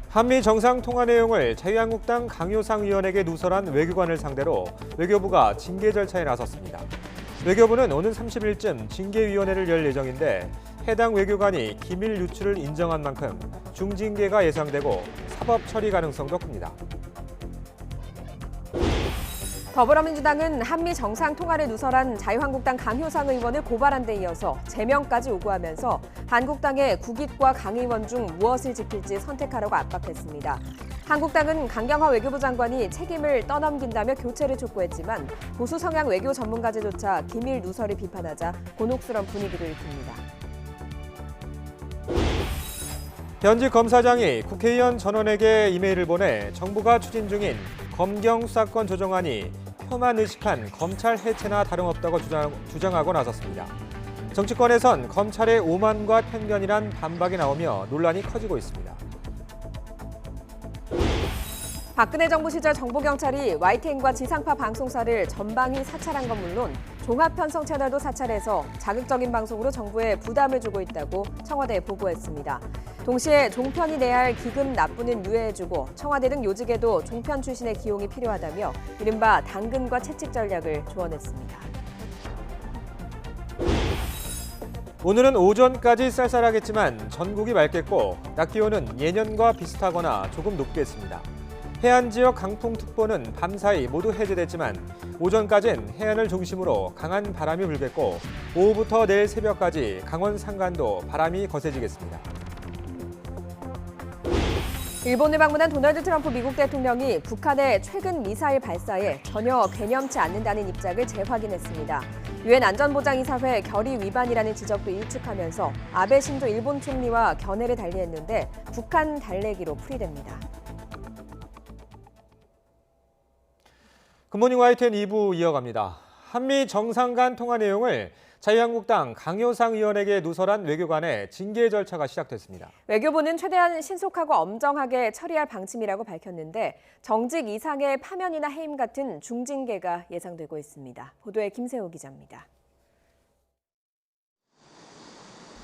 한미 정상통화 내용을 자유한국당 강효상 의원에게 누설한 외교관을 상대로 외교부가 징계 절차에 나섰습니다. 외교부는 오는 30일쯤 징계위원회를 열 예정인데 해당 외교관이 기밀 유출을 인정한 만큼 중징계가 예상되고 사법 처리 가능성도 큽니다. 더불어민주당은 한미 정상통화를 누설한 자유한국당 강효상 의원을 고발한 데 이어서 제명까지 요구하면서 한국당의 국익과 강 의원 중 무엇을 지킬지 선택하라고 압박했습니다. 한국당은 강경화 외교부 장관이 책임을 떠넘긴다며 교체를 촉구했지만 보수 성향 외교 전문가들조차 기밀 누설을 비판하자 곤혹스러운 분위기를 일으킵니다. 현직 검사장이 국회의원 전원에게 이메일을 보내 정부가 추진 중인 검경 수사권 조정안이 표만 의식한 검찰 해체나 다름없다고 주장하고 나섰습니다. 정치권에선 검찰의 오만과 편견이란 반박이 나오며 논란이 커지고 있습니다. 박근혜 정부 시절 정보경찰이 YTN과 지상파 방송사를 전방위 사찰한 건 물론 종합편성 채널도 사찰해서 자극적인 방송으로 정부에 부담을 주고 있다고 청와대에 보고했습니다. 동시에 종편이 내야 할 기금 납부는 유예해주고 청와대 등 요직에도 종편 출신의 기용이 필요하다며 이른바 당근과 채찍 전략을 조언했습니다. 오늘은 오전까지 쌀쌀하겠지만 전국이 맑겠고 낮 기온은 예년과 비슷하거나 조금 높겠습니다. 해안 지역 강풍특보는 밤사이 모두 해제됐지만 오전까지는 해안을 중심으로 강한 바람이 불겠고 오후부터 내일 새벽까지 강원 산간도 바람이 거세지겠습니다. 일본을 방문한 도널드 트럼프 미국 대통령이 북한의 최근 미사일 발사에 전혀 개념치 않는다는 입장을 재확인했습니다. 유엔 안전보장이사회 결의 위반이라는 지적도 일축하면서 아베 신조 일본 총리와 견해를 달리했는데 북한 달래기로 풀이됩니다. 굿모닝 YTN 2부 이어갑니다. 한미 정상 간 통화 내용을 자유한국당 강효상 의원에게 누설한 외교관의 징계 절차가 시작됐습니다. 외교부는 최대한 신속하고 엄정하게 처리할 방침이라고 밝혔는데 정직 이상의 파면이나 해임 같은 중징계가 예상되고 있습니다. 보도에 김세호 기자입니다.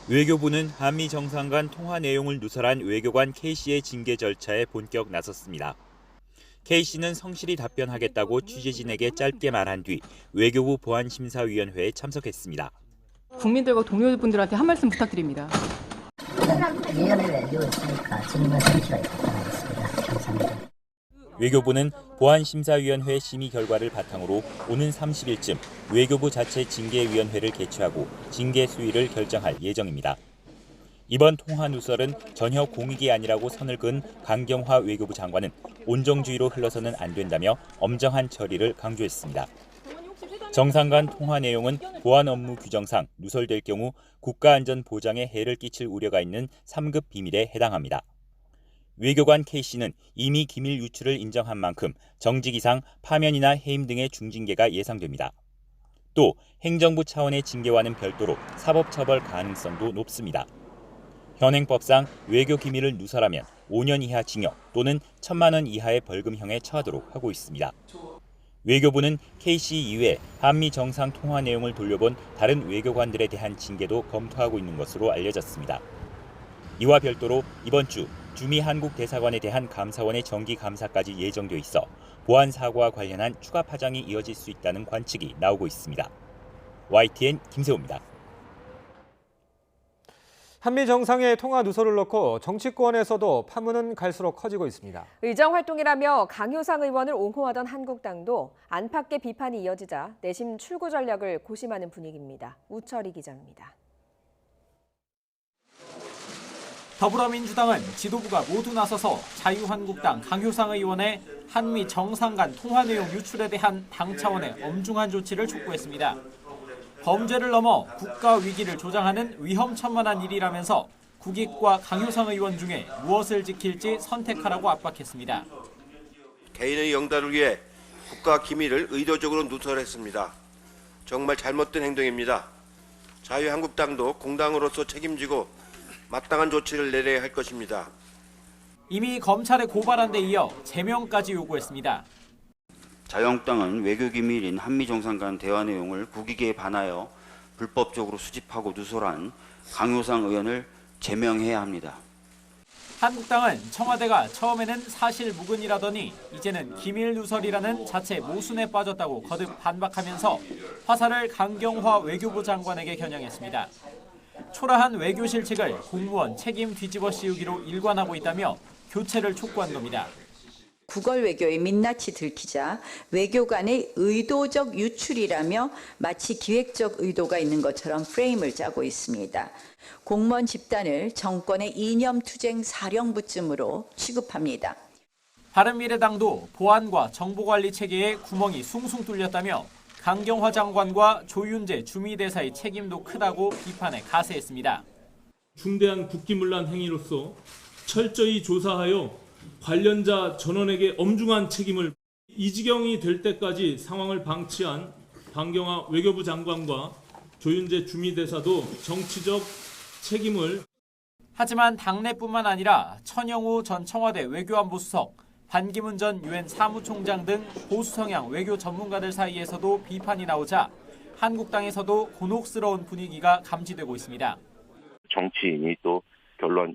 외교부는 한미 정상 간 통화 내용을 누설한 외교관 K씨의 징계 절차에 본격 나섰습니다. K씨는 성실히 답변하겠다고 취재진에게 짧게 말한 뒤 외교부 보안심사위원회에 참석했습니다. 국민들과 동료분들한테 한 말씀 부탁드립니다. 외교부는 보안심사위원회 심의 결과를 바탕으로 오는 30일쯤 외교부 자체 징계위원회를 개최하고 징계 수위를 결정할 예정입니다. 이번 통화 누설은 전혀 공익이 아니라고 선을 그은 강경화 외교부 장관은 온정주의로 흘러서는 안 된다며 엄정한 처리를 강조했습니다. 정상 간 통화 내용은 보안 업무 규정상 누설될 경우 국가안전보장에 해를 끼칠 우려가 있는 3급 비밀에 해당합니다. 외교관 K씨는 이미 기밀 유출을 인정한 만큼 정직 이상 파면이나 해임 등의 중징계가 예상됩니다. 또 행정부 차원의 징계와는 별도로 사법처벌 가능성도 높습니다. 현행법상 외교 기밀을 누설하면 5년 이하 징역 또는 1,000만 원 이하의 벌금형에 처하도록 하고 있습니다. 외교부는 K씨 이외 한미 정상 통화 내용을 돌려본 다른 외교관들에 대한 징계도 검토하고 있는 것으로 알려졌습니다. 이와 별도로 이번 주 주미 한국 대사관에 대한 감사원의 정기 감사까지 예정돼 있어 보안 사고와 관련한 추가 파장이 이어질 수 있다는 관측이 나오고 있습니다. YTN 김세호입니다. 한미 정상의 통화 누설을 놓고 정치권에서도 파문은 갈수록 커지고 있습니다. 의정활동이라며 강효상 의원을 옹호하던 한국당도 안팎의 비판이 이어지자 내심 출구 전략을 고심하는 분위기입니다. 우철희 기자입니다. 더불어민주당은 지도부가 모두 나서서 자유한국당 강효상 의원의 한미 정상 간 통화 내용 유출에 대한 당 차원의 엄중한 조치를 촉구했습니다. 범죄를 넘어 국가 위기를 조장하는 위험천만한 일이라면서 국익과 강효상 의원 중에 무엇을 지킬지 선택하라고 압박했습니다. 개인의 영달을 위해 국가 기밀을 의도적으로 누설했습니다. 정말 잘못된 행동입니다. 자유한국당도 공당으로서 책임지고 마땅한 조치를 내려야 할 것입니다. 이미 검찰에 고발한 데 이어 제명까지 요구했습니다. 자유한국당은 외교기밀인 한미 정상 간 대화 내용을 국익에 반하여 불법적으로 수집하고 누설한 강효상 의원을 제명해야 합니다. 한국당은 청와대가 처음에는 사실무근이라더니 이제는 기밀누설이라는 자체 모순에 빠졌다고 거듭 반박하면서 화살을 강경화 외교부 장관에게 겨냥했습니다. 초라한 외교 실책을 공무원 책임 뒤집어 씌우기로 일관하고 있다며 교체를 촉구한 겁니다. 구걸 외교의 민낯이 들키자 외교관의 의도적 유출이라며 마치 기획적 의도가 있는 것처럼 프레임을 짜고 있습니다. 공무원 집단을 정권의 이념투쟁 사령부쯤으로 취급합니다. 바른미래당도 보안과 정보관리 체계에 구멍이 숭숭 뚫렸다며 강경화 장관과 조윤재 주미대사의 책임도 크다고 비판에 가세했습니다. 중대한 국기문란 행위로서 철저히 조사하여 관련자 전원에게 엄중한 책임을 이 지경이 될 때까지 상황을 방치한 강경화 외교부 장관과 조윤재 주미대사도 정치적 책임을. 하지만 당내뿐만 아니라 천영우 전 청와대 외교안보수석, 반기문 전 유엔 사무총장 등 보수 성향 외교 전문가들 사이에서도 비판이 나오자 한국당에서도 곤혹스러운 분위기가 감지되고 있습니다. 정치인이 또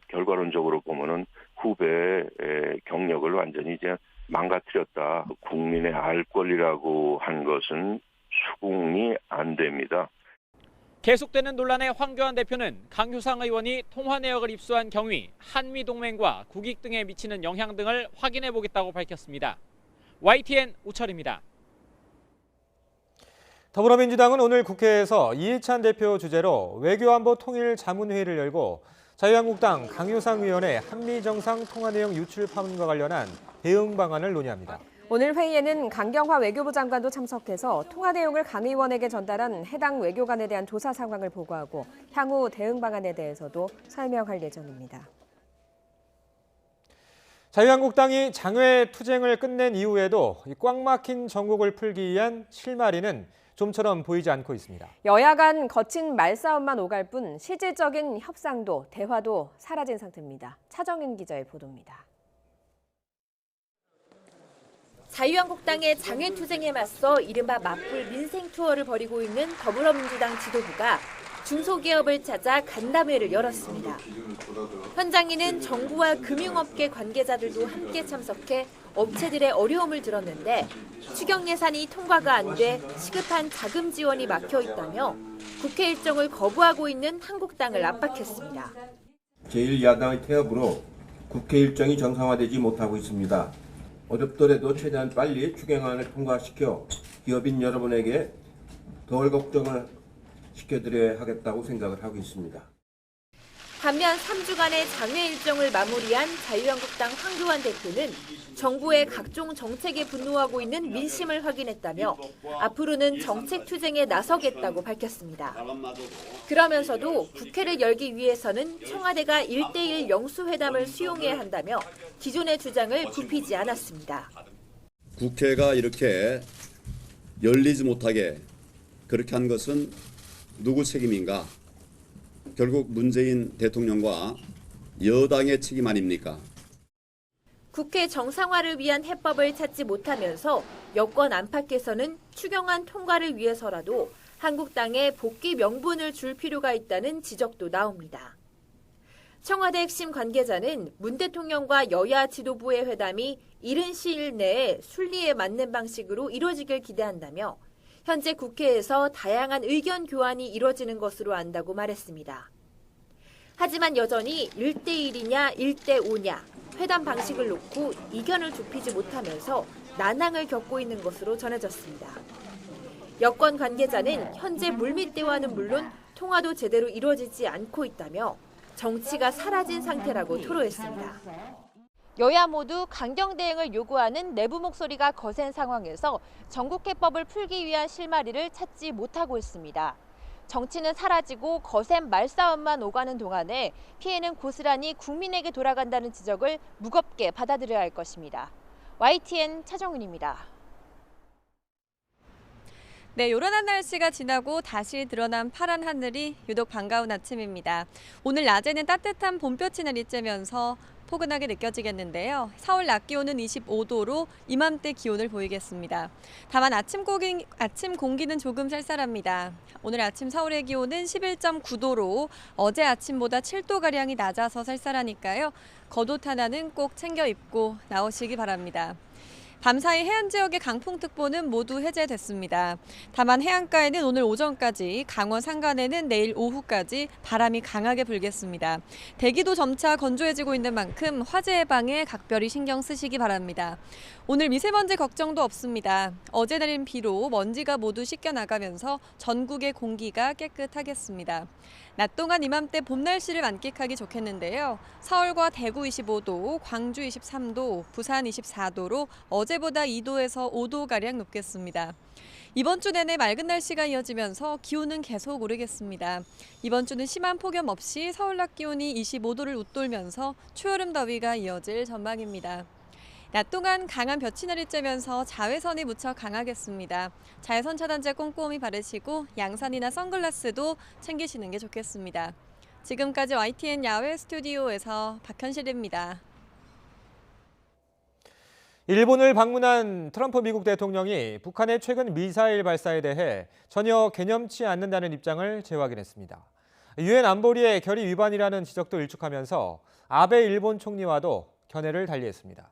결과론적으로 보면은 후배의 경력을 완전히 이제 망가뜨렸다. 국민의 알 권리라고 한 것은 수긍이 안 됩니다. 계속되는 논란의 황교안 대표는 강효상 의원이 통화 내역을 입수한 경위, 한미동맹과 국익 등에 미치는 영향 등을 확인해 보겠다고 밝혔습니다. YTN 우철입니다. 더불어민주당은 오늘 국회에서 이해찬 대표 주재로 외교안보 통일 자문회의를 열고 자유한국당 강효상 의원의 한미정상 통화 내용 유출 파문과 관련한 대응 방안을 논의합니다. 오늘 회의에는 강경화 외교부 장관도 참석해서 통화 내용을 강 의원에게 전달한 해당 외교관에 대한 조사 상황을 보고하고 향후 대응 방안에 대해서도 설명할 예정입니다. 자유한국당이 장외 투쟁을 끝낸 이후에도 꽉 막힌 전국을 풀기 위한 실마리는 좀처럼 보이지 않고 있습니다. 여야 간 거친 말싸움만 오갈 뿐 실질적인 협상도 대화도 사라진 상태입니다. 차정윤 기자의 보도입니다. 자유한국당의 장외투쟁에 맞서 이른바 맞불 민생 투어를 벌이고 있는 더불어민주당 지도부가 중소기업을 찾아 간담회를 열었습니다. 현장에는 정부와 금융업계 관계자들도 함께 참석해 업체들의 어려움을 들었는데 추경 예산이 통과가 안 돼 시급한 자금 지원이 막혀 있다며 국회 일정을 거부하고 있는 한국당을 압박했습니다. 제1야당의 태업으로 국회 일정이 정상화되지 못하고 있습니다. 어렵더라도 최대한 빨리 추경안을 통과시켜 기업인 여러분에게 덜 걱정을 시켜드려야 하겠다고 생각을 하고 있습니다. 반면 3주간의 장외 일정을 마무리한 자유한국당 황교안 대표는 정부의 각종 정책에 분노하고 있는 민심을 확인했다며 앞으로는 정책 투쟁에 나서겠다고 밝혔습니다. 그러면서도 국회를 열기 위해서는 청와대가 1대1 영수회담을 수용해야 한다며 기존의 주장을 굽히지 않았습니다. 국회가 이렇게 열리지 못하게 그렇게 한 것은 누구 책임인가? 결국 문재인 대통령과 여당의 책임 아닙니까? 국회 정상화를 위한 해법을 찾지 못하면서 여권 안팎에서는 추경안 통과를 위해서라도 한국당에 복귀 명분을 줄 필요가 있다는 지적도 나옵니다. 청와대 핵심 관계자는 문 대통령과 여야 지도부의 회담이 이른 시일 내에 순리에 맞는 방식으로 이뤄지길 기대한다며 현재 국회에서 다양한 의견 교환이 이뤄지는 것으로 안다고 말했습니다. 하지만 여전히 1대1이냐 1대5냐 회담 방식을 놓고 이견을 좁히지 못하면서 난항을 겪고 있는 것으로 전해졌습니다. 여권 관계자는 현재 물밑 대화는 물론 통화도 제대로 이루어지지 않고 있다며 정치가 사라진 상태라고 토로했습니다. 여야 모두 강경 대응을 요구하는 내부 목소리가 거센 상황에서 전국해법을 풀기 위한 실마리를 찾지 못하고 있습니다. 정치는 사라지고 거센 말싸움만 오가는 동안에 피해는 고스란히 국민에게 돌아간다는 지적을 무겁게 받아들여야 할 것입니다. YTN 차정은입니다. 네, 요란한 날씨가 지나고 다시 드러난 파란 하늘이 유독 반가운 아침입니다. 오늘 낮에는 따뜻한 봄볕이 내리쬐면서 포근하게 느껴지겠는데요. 서울 낮 기온은 25도로 이맘때 기온을 보이겠습니다. 다만 아침 공기는 조금 쌀쌀합니다. 오늘 아침 서울의 기온은 11.9도로 어제 아침보다 7도가량이 낮아서 쌀쌀하니까요. 겉옷 하나는 꼭 챙겨 입고 나오시기 바랍니다. 밤사이 해안 지역의 강풍특보는 모두 해제됐습니다. 다만 해안가에는 오늘 오전까지, 강원 산간에는 내일 오후까지 바람이 강하게 불겠습니다. 대기도 점차 건조해지고 있는 만큼 화재 예방에 각별히 신경 쓰시기 바랍니다. 오늘 미세먼지 걱정도 없습니다. 어제 내린 비로 먼지가 모두 씻겨나가면서 전국의 공기가 깨끗하겠습니다. 낮 동안 이맘때 봄 날씨를 만끽하기 좋겠는데요. 서울과 대구 25도, 광주 23도, 부산 24도로 어제보다 2도에서 5도가량 높겠습니다. 이번 주 내내 맑은 날씨가 이어지면서 기온은 계속 오르겠습니다. 이번 주는 심한 폭염 없이 서울 낮 기온이 25도를 웃돌면서 초여름 더위가 이어질 전망입니다. 낮 동안 강한 볕이 내리쬐면서 자외선이 무척 강하겠습니다. 자외선 차단제 꼼꼼히 바르시고 양산이나 선글라스도 챙기시는 게 좋겠습니다. 지금까지 YTN 야외 스튜디오에서 박현실입니다. 일본을 방문한 트럼프 미국 대통령이 북한의 최근 미사일 발사에 대해 전혀 개념치 않는다는 입장을 재확인했습니다. 유엔 안보리의 결의 위반이라는 지적도 일축하면서 아베 일본 총리와도 견해를 달리했습니다.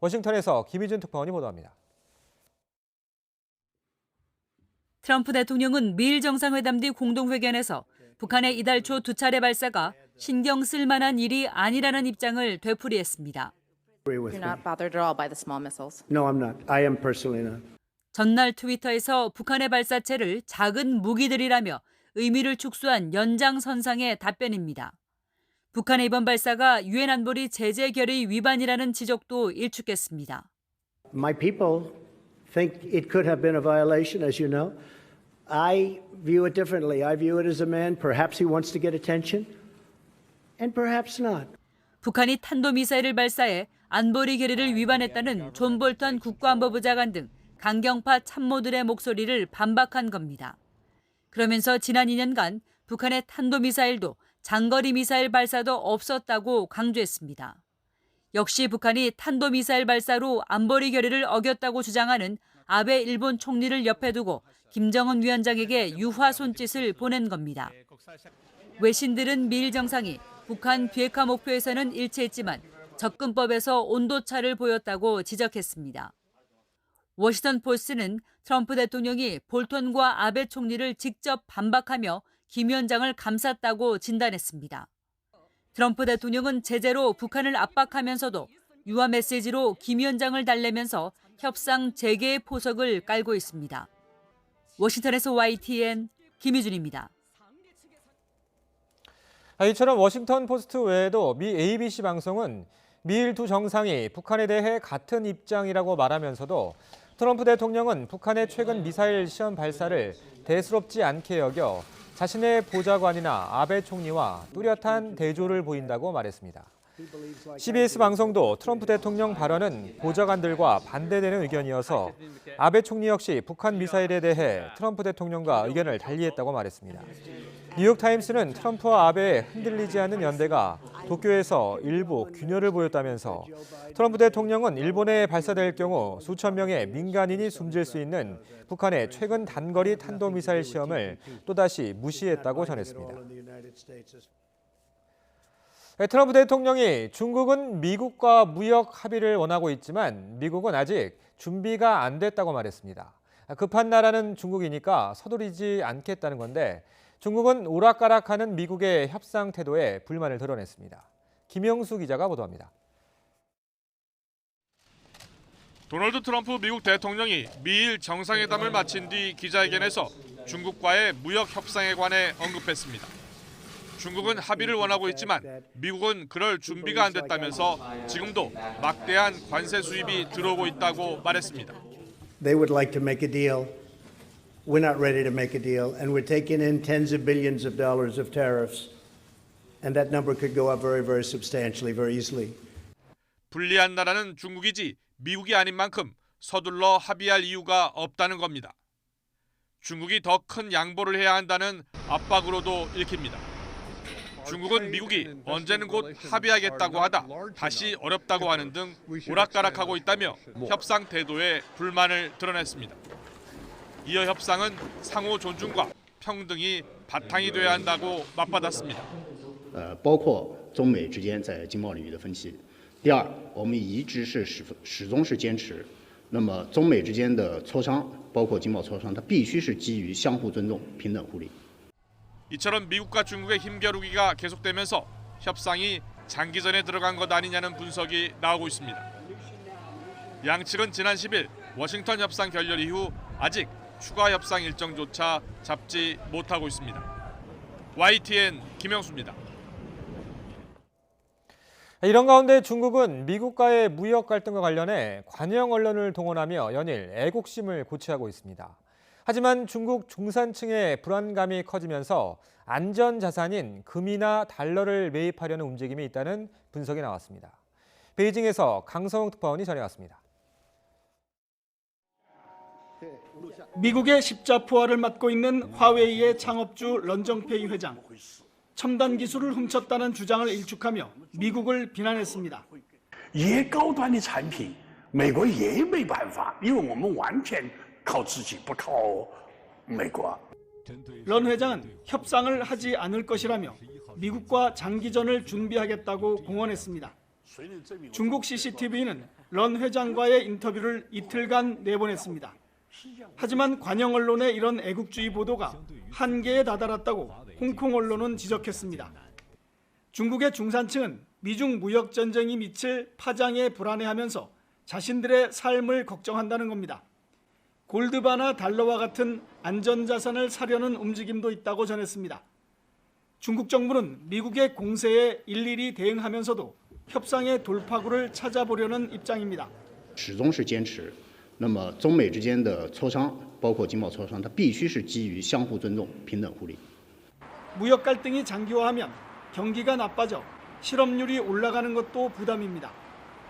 워싱턴에서 김희준 특파원이 보도합니다. 트럼프 대통령은 미일 정상회담 뒤 공동회견에서 북한의 이달 초 2차례 발사가 신경 쓸 만한 일이 아니라는 입장을 되풀이했습니다. You're not bothered at all by the small missiles. No, I'm not. I am personally not. 전날 트위터에서 북한의 발사체를 작은 무기들이라며 의미를 축소한 연장선상의 답변입니다. 북한의 이번 발사가 유엔 안보리 제재 결의 위반이라는 지적도 일축했습니다. My people think it could have been a violation, as you know. I view it differently. I view it as a man. Perhaps he wants to get attention, and perhaps not. 북한이 탄도미사일을 발사해 안보리 결의를 위반했다는 존 볼턴 국가안보부 장관 등 강경파 참모들의 목소리를 반박한 겁니다. 그러면서 지난 2년간 북한의 탄도미사일도 장거리 미사일 발사도 없었다고 강조했습니다. 역시 북한이 탄도미사일 발사로 안보리 결의를 어겼다고 주장하는 아베 일본 총리를 옆에 두고 김정은 위원장에게 유화 손짓을 보낸 겁니다. 외신들은 미일 정상이 북한 비핵화 목표에서는 일치했지만 접근법에서 온도차를 보였다고 지적했습니다. 워싱턴 포스트는 트럼프 대통령이 볼턴과 아베 총리를 직접 반박하며 김 위원장을 감쌌다고 진단했습니다. 트럼프 대통령은 제재로 북한을 압박하면서도 유화 메시지로 김 위원장을 달래면서 협상 재개의 포석을 깔고 있습니다. 워싱턴에서 YTN 김희준입니다. 이처럼 워싱턴 포스트 외에도 미 ABC 방송은 미일 두 정상이 북한에 대해 같은 입장이라고 말하면서도 트럼프 대통령은 북한의 최근 미사일 시험 발사를 대수롭지 않게 여겨 자신의 보좌관이나 아베 총리와 뚜렷한 대조를 보인다고 말했습니다. CBS 방송도 트럼프 대통령 발언은 보좌관들과 반대되는 의견이어서 아베 총리 역시 북한 미사일에 대해 트럼프 대통령과 의견을 달리했다고 말했습니다. 뉴욕타임스는 트럼프와 아베의 흔들리지 않는 연대가 도쿄에서 일부 균열을 보였다면서 트럼프 대통령은 일본에 발사될 경우 수천 명의 민간인이 숨질 수 있는 북한의 최근 단거리 탄도미사일 시험을 또다시 무시했다고 전했습니다. 트럼프 대통령이 중국은 미국과 무역 합의를 원하고 있지만 미국은 아직 준비가 안 됐다고 말했습니다. 급한 나라는 중국이니까 서두르지 않겠다는 건데 중국은 오락가락하는 미국의 협상 태도에 불만을 드러냈습니다. 김영수 기자가 보도합니다. 도널드 트럼프 미국 대통령이 미일 정상회담을 마친 뒤 기자회견에서 중국과의 무역 협상에 관해 언급했습니다. 중국은 합의를 원하고 있지만 미국은 그럴 준비가 안 됐다면서 지금도 막대한 관세 수입이 들어오고 있다고 말했습니다. They would like to make a deal. We're not ready to make a deal, and we're taking in tens of billions of dollars of tariffs, and that number could go up very, very substantially, very easily. 불리한 나라는 중국이지 미국이 아닌 만큼 서둘러 합의할 이유가 없다는 겁니다. 중국이 더 큰 양보를 해야 한다는 압박으로도 읽힙니다. 중국은 미국이 언제는 곧 합의하겠다고 하다 다시 어렵다고 하는 등 오락가락하고 있다며 협상 태도에 불만을 드러냈습니다. 이어 협상은 상호 존중과 평등이 바탕이 돼야 한다고 맞받았습니다. 包括中美之间在经贸领域的分歧。第二，我们一直始终是坚持，那么中美之间的磋商，包括经贸磋商，它必须是基于相互尊重、平等互利。 이처럼 미국과 중국의 힘겨루기가 계속되면서 협상이 장기전에 들어간 것 아니냐는 분석이 나오고 있습니다. 양측은 지난 10일 워싱턴 협상 결렬 이후 아직 추가 협상 일정조차 잡지 못하고 있습니다. YTN 김영수입니다. 이런 가운데 중국은 미국과의 무역 갈등과 관련해 관영 언론을 동원하며 연일 애국심을 고취하고 있습니다. 하지만 중국 중산층의 불안감이 커지면서 안전자산인 금이나 달러를 매입하려는 움직임이 있다는 분석이 나왔습니다. 베이징에서 강성욱 특파원이 전해왔습니다. 미국의 십자포화를 맡고 있는 화웨이의 창업주 런정페이 회장. 첨단 기술을 훔쳤다는 주장을 일축하며 미국을 비난했습니다. 也高端的产品美国也没办法因为我们完全靠自己不靠美国 런 회장은 협상을 하지 않을 것이라며 미국과 장기전을 준비하겠다고 공언했습니다. 중국 CCTV는 런 회장과의 인터뷰를 이틀간 내보냈습니다. 하지만 관영 언론의 이런 애국주의 보도가 한계에 다다랐다고 홍콩 언론은 지적했습니다. 중국의 중산층은 미중 무역 전쟁이 미칠 파장에 불안해하면서 자신들의 삶을 걱정한다는 겁니다. 골드바나 달러와 같은 안전자산을 사려는 움직임도 있다고 전했습니다. 중국 정부는 미국의 공세에 일일이 대응하면서도 협상의 돌파구를 찾아보려는 입장입니다. 始终是坚持，那么中美之间的磋商，包括经贸磋商，它必须是基于相互尊重、平等互利。 무역 갈등이 장기화하면 경기가 나빠져 실업률이 올라가는 것도 부담입니다.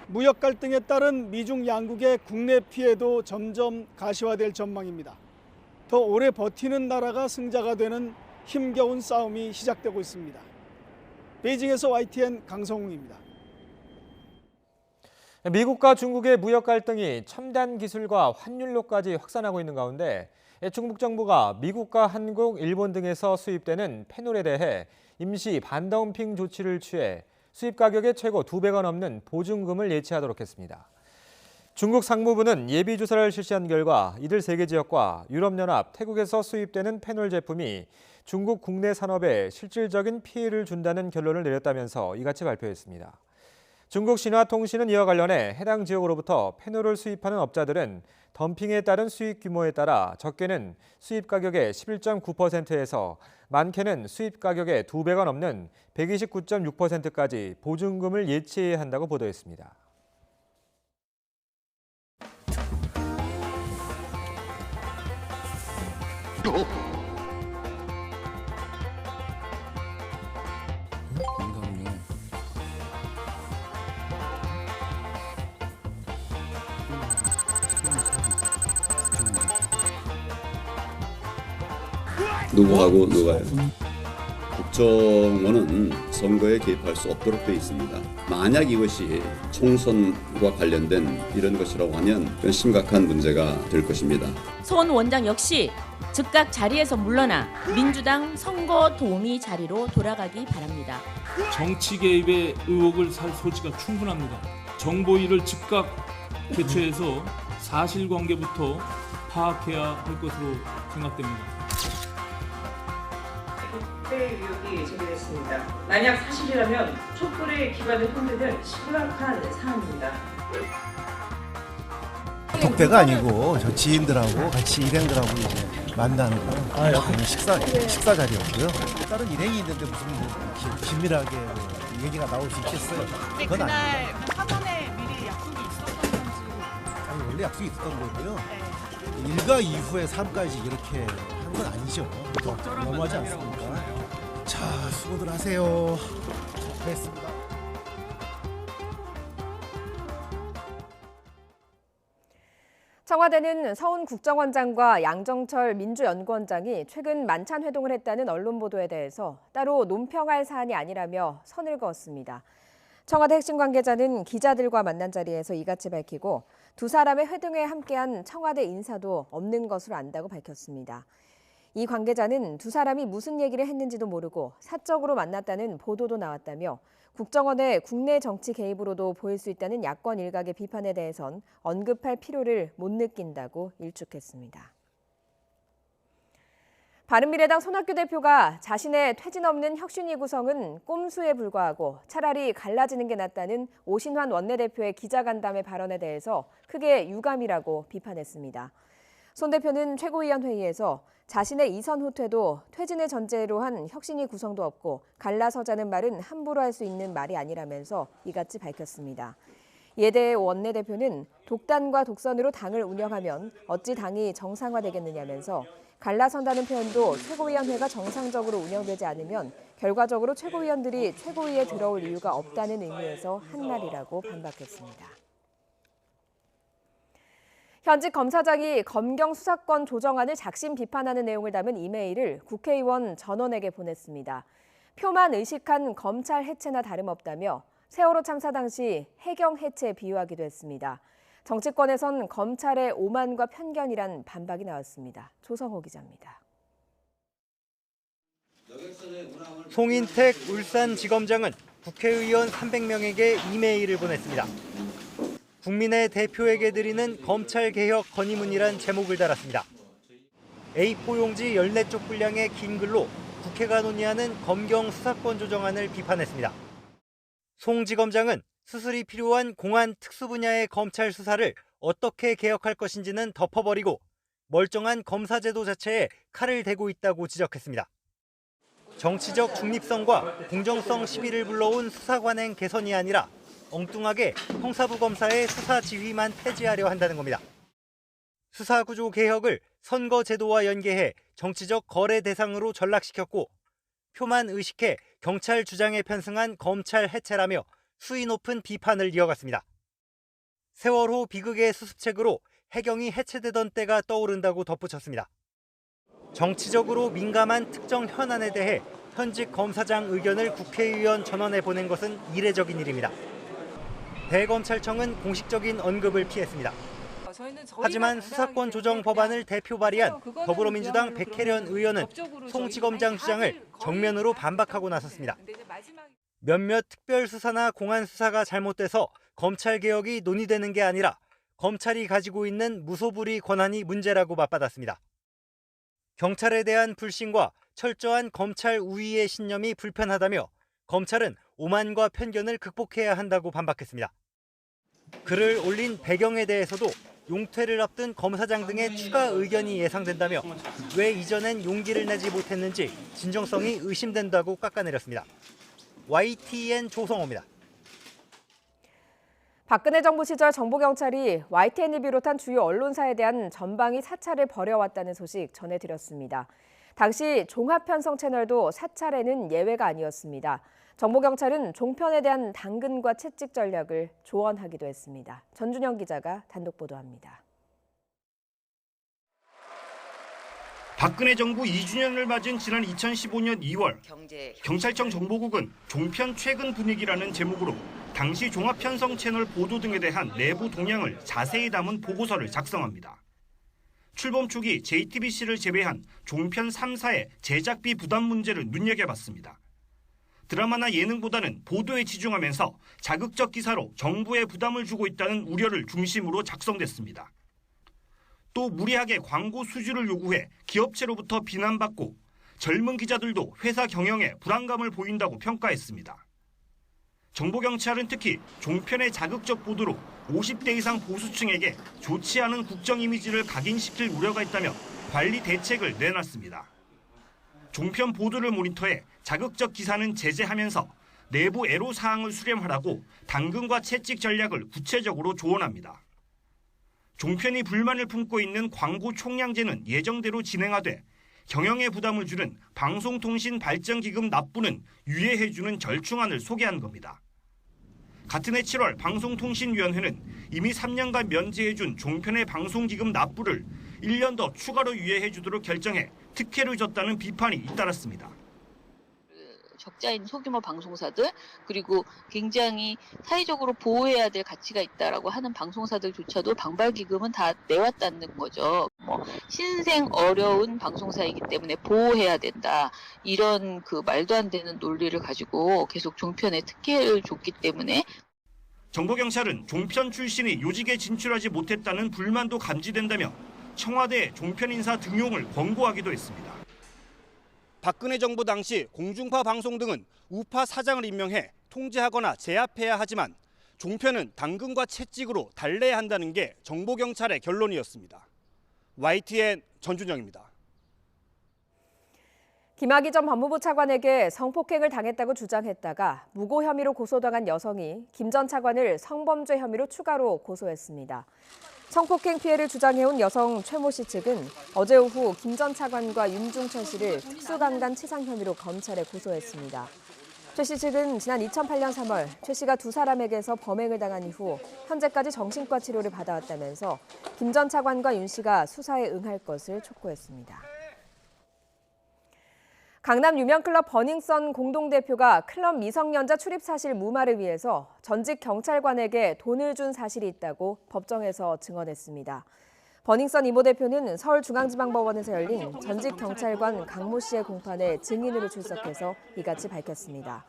무역 갈등에 따른 미중 양국의 국내 피해도 점점 가시화될 전망입니다. 더 오래 버티는 나라가 승자가 되는 힘겨운 싸움이 시작되고 있습니다. 베이징에서 YTN 강성웅입니다. 미국과 중국의 무역 갈등이 첨단 기술과 환율로까지 확산하고 있는 가운데 중국 정부가 미국과 한국, 일본 등에서 수입되는 페놀에 대해 임시 반덤핑 조치를 취해 수입 가격의 최고 2배가 넘는 보증금을 예치하도록 했습니다. 중국 상무부는 예비조사를 실시한 결과 이들 3개 지역과 유럽연합, 태국에서 수입되는 페놀 제품이 중국 국내 산업에 실질적인 피해를 준다는 결론을 내렸다면서 이같이 발표했습니다. 중국 신화통신은 이와 관련해 해당 지역으로부터 페놀을 수입하는 업자들은 덤핑에 따른 수익 규모에 따라 적게는 수입 가격의 11.9%에서 많게는 수입 가격의 2배가 넘는 129.6%까지 보증금을 예치해야 한다고 보도했습니다. 누구하고 누가요? 국정원은 선거에 개입할 수 없도록 되어 있습니다. 만약 이것이 총선과 관련된 이런 것이라고 하면 그건 심각한 문제가 될 것입니다. 손 원장 역시 즉각 자리에서 물러나 민주당 선거 도우미 자리로 돌아가기 바랍니다. 정치 개입의 의혹을 살 소지가 충분합니다. 정보위를 즉각 개최해서 사실관계부터 파악해야 할 것으로 생각됩니다. 국회 의혹이 제기됐습니다. 만약 사실이라면 촛불의 기반을 흔드는 심각한 사안입니다. 독대가 아니고 저 지인들하고 같이 일행들하고 이제 만나는 거 식사 자리였고요. 다른 일행이 있는데 무슨 긴밀하게 얘기가 나올 수 있겠어요? 그건 아닙니다. 사전에 미리 약속이 있었던 건지? 아니 원래 약속이 있었던 거고요. 일과 이후의 삶까지 이렇게 한 건 아니죠. 너무하지 않습니까? 자, 수고들 하세요. 잘했습니다. 청와대는 서훈 국정원장과 양정철 민주연구원장이 최근 만찬 회동을 했다는 언론 보도에 대해서 따로 논평할 사안이 아니라며 선을 그었습니다. 청와대 핵심 관계자는 기자들과 만난 자리에서 이같이 밝히고 두 사람의 회동에 함께한 청와대 인사도 없는 것으로 안다고 밝혔습니다. 이 관계자는 두 사람이 무슨 얘기를 했는지도 모르고 사적으로 만났다는 보도도 나왔다며 국정원의 국내 정치 개입으로도 보일 수 있다는 야권 일각의 비판에 대해선 언급할 필요를 못 느낀다고 일축했습니다. 바른미래당 손학규 대표가 자신의 퇴진 없는 혁신위 구성은 꼼수에 불과하고 차라리 갈라지는 게 낫다는 오신환 원내대표의 기자간담회 발언에 대해서 크게 유감이라고 비판했습니다. 손 대표는 최고위원 회의에서 자신의 이선 후퇴도 퇴진을 전제로 한 혁신위 구성도 없고 갈라서자는 말은 함부로 할 수 있는 말이 아니라면서 이같이 밝혔습니다. 이에 대해 원내대표는 독단과 독선으로 당을 운영하면 어찌 당이 정상화되겠느냐면서 갈라선다는 표현도 최고위원회가 정상적으로 운영되지 않으면 결과적으로 최고위원들이 최고위에 들어올 이유가 없다는 의미에서 한 말이라고 반박했습니다. 현직 검사장이 검경 수사권 조정안을 작심 비판하는 내용을 담은 이메일을 국회의원 전원에게 보냈습니다. 표만 의식한 검찰 해체나 다름없다며 세월호 참사 당시 해경 해체에 비유하기도 했습니다. 정치권에선 검찰의 오만과 편견이란 반박이 나왔습니다. 조성호 기자입니다. 송인택 울산지검장은 국회의원 300명에게 이메일을 보냈습니다. 국민의 대표에게 드리는 검찰개혁 건의문이란 제목을 달았습니다. A4 용지 14쪽 분량의 긴 글로 국회가 논의하는 검경 수사권 조정안을 비판했습니다. 송 지검장은 수술이 필요한 공안 특수 분야의 검찰 수사를 어떻게 개혁할 것인지는 덮어버리고 멀쩡한 검사제도 자체에 칼을 대고 있다고 지적했습니다. 정치적 중립성과 공정성 시비를 불러온 수사관행 개선이 아니라 엉뚱하게 형사부 검사의 수사 지휘만 폐지하려 한다는 겁니다. 수사구조 개혁을 선거제도와 연계해 정치적 거래 대상으로 전락시켰고 표만 의식해 경찰 주장에 편승한 검찰 해체라며 수위 높은 비판을 이어갔습니다. 세월호 비극의 수습책으로 해경이 해체되던 때가 떠오른다고 덧붙였습니다. 정치적으로 민감한 특정 현안에 대해 현직 검사장 의견을 국회의원 전원에 보낸 것은 이례적인 일입니다. 대검찰청은 공식적인 언급을 피했습니다. 하지만 수사권 조정 법안을 대표 발의한 더불어민주당 백혜련 의원은 송 지검장 주장을 정면으로 반박하고 나섰습니다. 몇몇 특별수사나 공안수사가 잘못돼서 검찰개혁이 논의되는 게 아니라 검찰이 가지고 있는 무소불위 권한이 문제라고 맞받았습니다. 경찰에 대한 불신과 철저한 검찰 우위의 신념이 불편하다며 검찰은 오만과 편견을 극복해야 한다고 반박했습니다. 글을 올린 배경에 대해서도 용퇴를 앞둔 검사장 등의 추가 의견이 예상된다며 왜 이전엔 용기를 내지 못했는지 진정성이 의심된다고 깎아내렸습니다. YTN 조성호입니다. 박근혜 정부 시절 정보경찰이 YTN을 비롯한 주요 언론사에 대한 전방위 사찰을 벌여왔다는 소식 전해드렸습니다. 당시 종합편성 채널도 사찰에는 예외가 아니었습니다. 정보경찰은 종편에 대한 당근과 채찍 전략을 조언하기도 했습니다. 전준영 기자가 단독 보도합니다. 박근혜 정부 2주년을 맞은 지난 2015년 2월 경찰청 정보국은 종편 최근 분위기라는 제목으로 당시 종합편성 채널 보도 등에 대한 내부 동향을 자세히 담은 보고서를 작성합니다. 출범 초기 JTBC를 제외한 종편 3사의 제작비 부담 문제를 눈여겨봤습니다. 드라마나 예능보다는 보도에 치중하면서 자극적 기사로 정부에 부담을 주고 있다는 우려를 중심으로 작성됐습니다. 또 무리하게 광고 수주를 요구해 기업체로부터 비난받고 젊은 기자들도 회사 경영에 불안감을 보인다고 평가했습니다. 정보경찰은 특히 종편의 자극적 보도로 50대 이상 보수층에게 좋지 않은 국정 이미지를 각인시킬 우려가 있다며 관리 대책을 내놨습니다. 종편 보도를 모니터해 자극적 기사는 제재하면서 내부 애로사항을 수렴하라고 당근과 채찍 전략을 구체적으로 조언합니다. 종편이 불만을 품고 있는 광고 총량제는 예정대로 진행하되 경영에 부담을 주는 방송통신발전기금 납부는 유예해주는 절충안을 소개한 겁니다. 같은 해 7월 방송통신위원회는 이미 3년간 면제해준 종편의 방송기금 납부를 1년 더 추가로 유예해주도록 결정해 특혜를 줬다는 비판이 잇따랐습니다. 적자인 소규모 방송사들 그리고 굉장히 사회적으로 보호해야 될 가치가 있다라고 하는 방송사들조차도 방발기금은 다 내왔다는 거죠. 신생 어려운 방송사이기 때문에 보호해야 된다. 이런 그 말도 안 되는 논리를 가지고 계속 종편에 특혜를 줬기 때문에 정보경찰은 종편 출신이 요직에 진출하지 못했다는 불만도 감지된다며 청와대 종편 인사 등용을 권고하기도 했습니다. 박근혜 정부 당시 공중파 방송 등은 우파 사장을 임명해 통제하거나 제압해야 하지만 종편은 당근과 채찍으로 달래야 한다는 게 정보경찰의 결론이었습니다. YTN 전준영입니다. 김학의 전 법무부 차관에게 성폭행을 당했다고 주장했다가 무고 혐의로 고소당한 여성이 김 전 차관을 성범죄 혐의로 추가로 고소했습니다. 성폭행 피해를 주장해온 여성 최모 씨 측은 어제 오후 김 전 차관과 윤중천 씨를 특수강간 치상 혐의로 검찰에 고소했습니다. 최 씨 측은 지난 2008년 3월 최 씨가 두 사람에게서 범행을 당한 이후 현재까지 정신과 치료를 받아왔다면서 김 전 차관과 윤 씨가 수사에 응할 것을 촉구했습니다. 강남 유명 클럽 버닝썬 공동대표가 클럽 미성년자 출입 사실 무마를 위해서 전직 경찰관에게 돈을 준 사실이 있다고 법정에서 증언했습니다. 버닝썬 이모 대표는 서울중앙지방법원에서 열린 전직 경찰관 강모 씨의 공판에 증인으로 출석해서 이같이 밝혔습니다.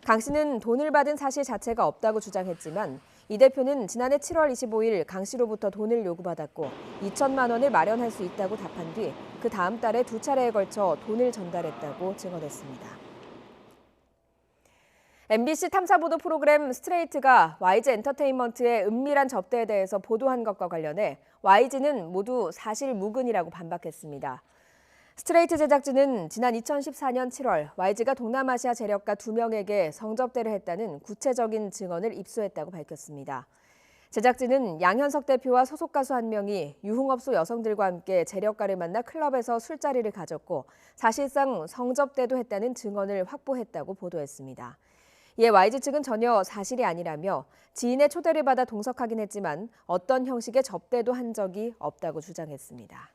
강 씨는 돈을 받은 사실 자체가 없다고 주장했지만 이 대표는 지난해 7월 25일 강 씨로부터 돈을 요구받았고 2천만 원을 마련할 수 있다고 답한 뒤 그 다음 달에 두 차례에 걸쳐 돈을 전달했다고 증언했습니다. MBC 탐사보도 프로그램 스트레이트가 YG 엔터테인먼트의 은밀한 접대에 대해서 보도한 것과 관련해 YG는 모두 사실 무근이라고 반박했습니다. 스트레이트 제작진은 지난 2014년 7월 YG가 동남아시아 재력가 2명에게 성접대를 했다는 구체적인 증언을 입수했다고 밝혔습니다. 제작진은 양현석 대표와 소속 가수 1명이 유흥업소 여성들과 함께 재력가를 만나 클럽에서 술자리를 가졌고 사실상 성접대도 했다는 증언을 확보했다고 보도했습니다. 이에 YG 측은 전혀 사실이 아니라며 지인의 초대를 받아 동석하긴 했지만 어떤 형식의 접대도 한 적이 없다고 주장했습니다.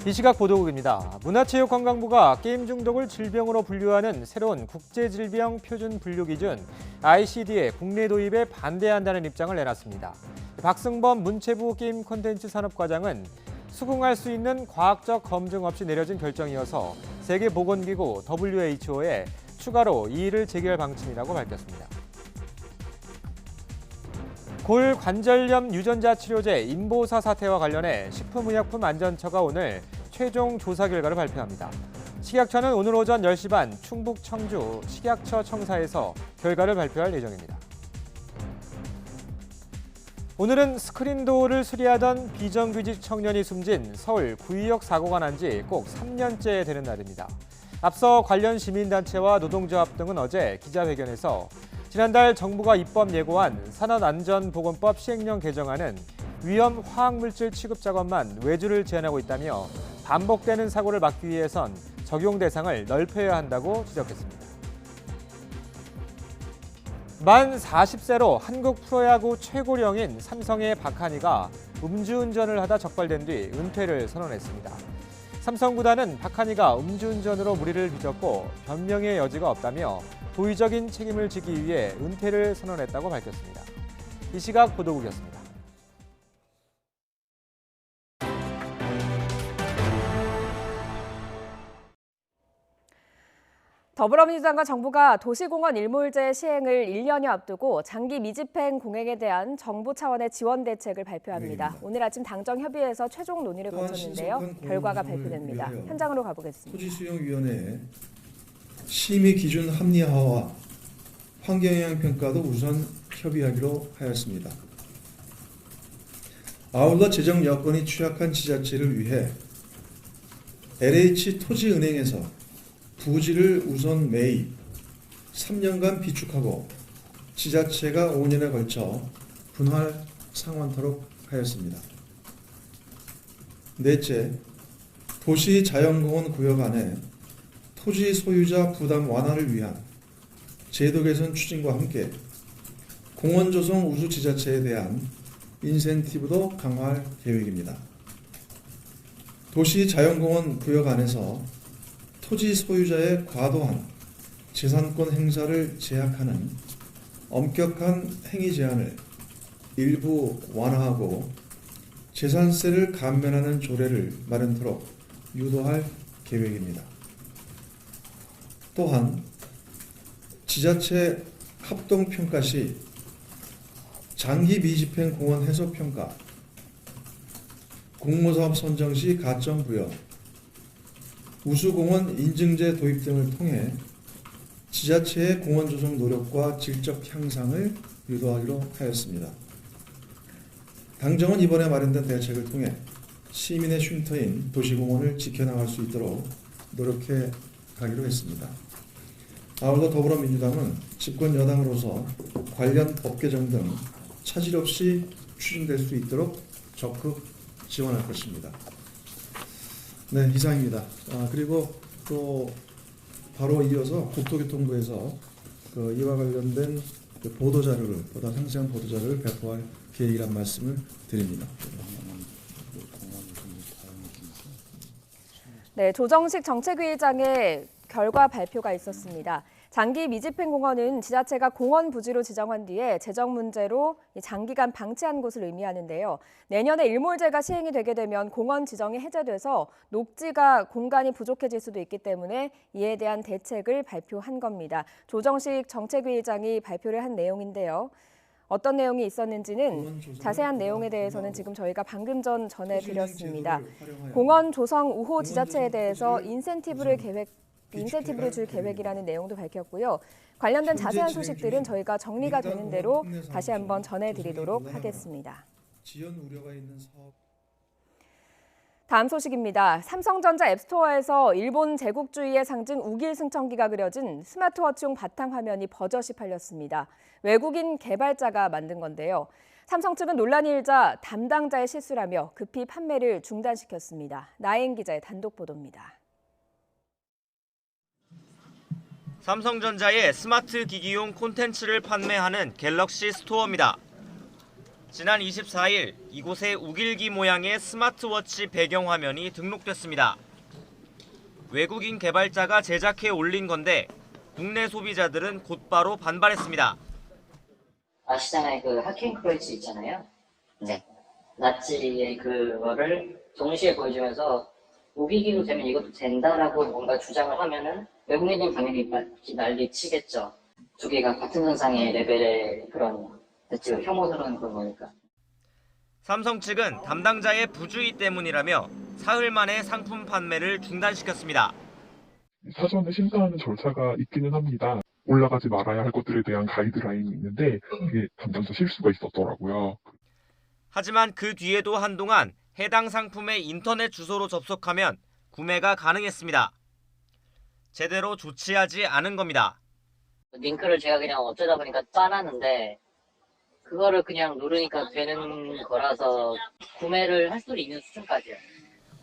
이 시각 보도국입니다. 문화체육관광부가 게임 중독을 질병으로 분류하는 새로운 국제질병 표준 분류 기준 ICD의 국내 도입에 반대한다는 입장을 내놨습니다. 박승범 문체부 게임 콘텐츠 산업과장은 수긍할 수 있는 과학적 검증 없이 내려진 결정이어서 세계보건기구 WHO에 추가로 이의를 제기할 방침이라고 밝혔습니다. 골관절염 유전자 치료제 인보사 사태와 관련해 식품의약품안전처가 오늘 최종 조사 결과를 발표합니다. 식약처는 오늘 오전 10시 반 충북 청주 식약처 청사에서 결과를 발표할 예정입니다. 오늘은 스크린도어를 수리하던 비정규직 청년이 숨진 서울 구의역 사고가 난 지 꼭 3년째 되는 날입니다. 앞서 관련 시민단체와 노동조합 등은 어제 기자회견에서 지난달 정부가 입법 예고한 산업안전보건법 시행령 개정안은 위험 화학물질 취급 작업만 외주를 제한하고 있다며 반복되는 사고를 막기 위해선 적용 대상을 넓혀야 한다고 지적했습니다. 만 40세로 한국 프로야구 최고령인 삼성의 박한희가 음주운전을 하다 적발된 뒤 은퇴를 선언했습니다. 삼성 구단은 박한희가 음주운전으로 무리를 빚었고 변명의 여지가 없다며 도의적인 책임을 지기 위해 은퇴를 선언했다고 밝혔습니다. 이 시각 보도국이었습니다. 더불어민주당과 정부가 도시공원 일몰제 시행을 1년여 앞두고 장기 미집행 공행에 대한 정부 차원의 지원 대책을 발표합니다. 오늘 아침 당정협의회에서 최종 논의를 거쳤는데요. 결과가 발표됩니다. 현장으로 가보겠습니다. 토지수용위원회에 심의 기준 합리화와 환경영향평가도 우선 협의하기로 하였습니다. 아울러 재정 여건이 취약한 지자체를 위해 LH토지은행에서 부지를 우선 매입, 3년간 비축하고 지자체가 5년에 걸쳐 분할 상환토록 하였습니다. 넷째, 도시 자연공원 구역 안에 토지 소유자 부담 완화를 위한 제도 개선 추진과 함께 공원 조성 우수 지자체에 대한 인센티브도 강화할 계획입니다. 도시 자연공원 구역 안에서 토지 소유자의 과도한 재산권 행사를 제약하는 엄격한 행위 제한을 일부 완화하고 재산세를 감면하는 조례를 마련토록 유도할 계획입니다. 또한 지자체 합동평가 시 장기 미집행 공원 해소평가, 공모사업 선정 시 가점 부여, 우수공원 인증제 도입 등을 통해 지자체의 공원 조성 노력과 질적 향상을 유도하기로 하였습니다. 당정은 이번에 마련된 대책을 통해 시민의 쉼터인 도시공원을 지켜나갈 수 있도록 노력해 가기로 했습니다. 아울러 더불어민주당은 집권 여당으로서 관련 법 개정 등 차질 없이 추진될 수 있도록 적극 지원할 것입니다. 네, 이상입니다. 그리고 또 바로 이어서 국토교통부에서 이와 관련된 보도자료를, 보다 상세한 보도자료를 배포할 계획이란 말씀을 드립니다. 네, 조정식 정책위의장의 결과 발표가 있었습니다. 장기 미집행공원은 지자체가 공원 부지로 지정한 뒤에 재정 문제로 장기간 방치한 곳을 의미하는데요. 내년에 일몰제가 시행이 되게 되면 공원 지정이 해제돼서 녹지가 공간이 부족해질 수도 있기 때문에 이에 대한 대책을 발표한 겁니다. 조정식 정책위의장이 발표를 한 내용인데요. 어떤 내용이 있었는지는 자세한 내용에 대해서는 지금 저희가 방금 전해드렸습니다. 공원 조성 우호 지자체에 대해서 인센티브를 줄 계획이라는 내용도 밝혔고요. 관련된 자세한 소식들은 저희가 정리가 되는 대로 다시 한번 전해드리도록 하겠습니다. 다음 소식입니다. 삼성전자 앱스토어에서 일본 제국주의의 상징 우길 승천기가 그려진 스마트워치용 바탕화면이 버젓이 팔렸습니다. 외국인 개발자가 만든 건데요. 삼성 측은 논란이 일자 담당자의 실수라며 급히 판매를 중단시켰습니다. 나혜인 기자의 단독 보도입니다. 삼성전자의 스마트 기기용 콘텐츠를 판매하는 갤럭시 스토어입니다. 지난 24일 이곳에 우길기 모양의 스마트워치 배경화면이 등록됐습니다. 외국인 개발자가 제작해 올린 건데 국내 소비자들은 곧바로 반발했습니다. 아시잖아요. 그 하킹 크로이츠 있잖아요. 네. 나치의 그거를 동시에 보여주면서 우기기로 되면 이것도 된다라고 뭔가 주장을 하면은 외국인은 당연히 난리 치겠죠. 두 개가 같은 선상의 레벨의 그런 지금 혐오스러운 그런 거니까. 삼성 측은 담당자의 부주의 때문이라며 사흘 만에 상품 판매를 중단시켰습니다. 사전에 심사하는 절차가 있기는 합니다. 올라가지 말아야 할 것들에 대한 가이드라인이 있는데 그게 담당자 실수가 있었더라고요. 하지만 그 뒤에도 한동안 해당 상품의 인터넷 주소로 접속하면 구매가 가능했습니다. 제대로 조치하지 않은 겁니다. 링크를 제가 그냥 어쩌다 보니까 짜놨는데 그거를 그냥 누르니까 되는 거라서 구매를 할 수 있는 수준까지요.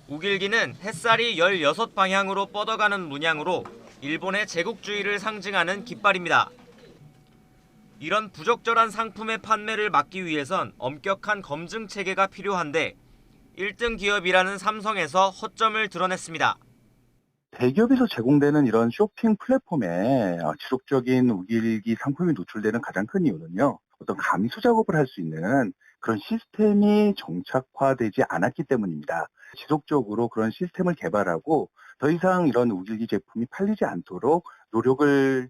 우길기는 햇살이 16방향으로 뻗어가는 문양으로 일본의 제국주의를 상징하는 깃발입니다. 이런 부적절한 상품의 판매를 막기 위해선 엄격한 검증 체계가 필요한데 1등 기업이라는 삼성에서 허점을 드러냈습니다. 대기업에서 제공되는 이런 쇼핑 플랫폼에 지속적인 우길기 상품이 노출되는 가장 큰 이유는요. 어떤 감수 작업을 할 수 있는 그런 시스템이 정착화되지 않았기 때문입니다. 지속적으로 그런 시스템을 개발하고 더 이상 이런 우길기 제품이 팔리지 않도록 노력을.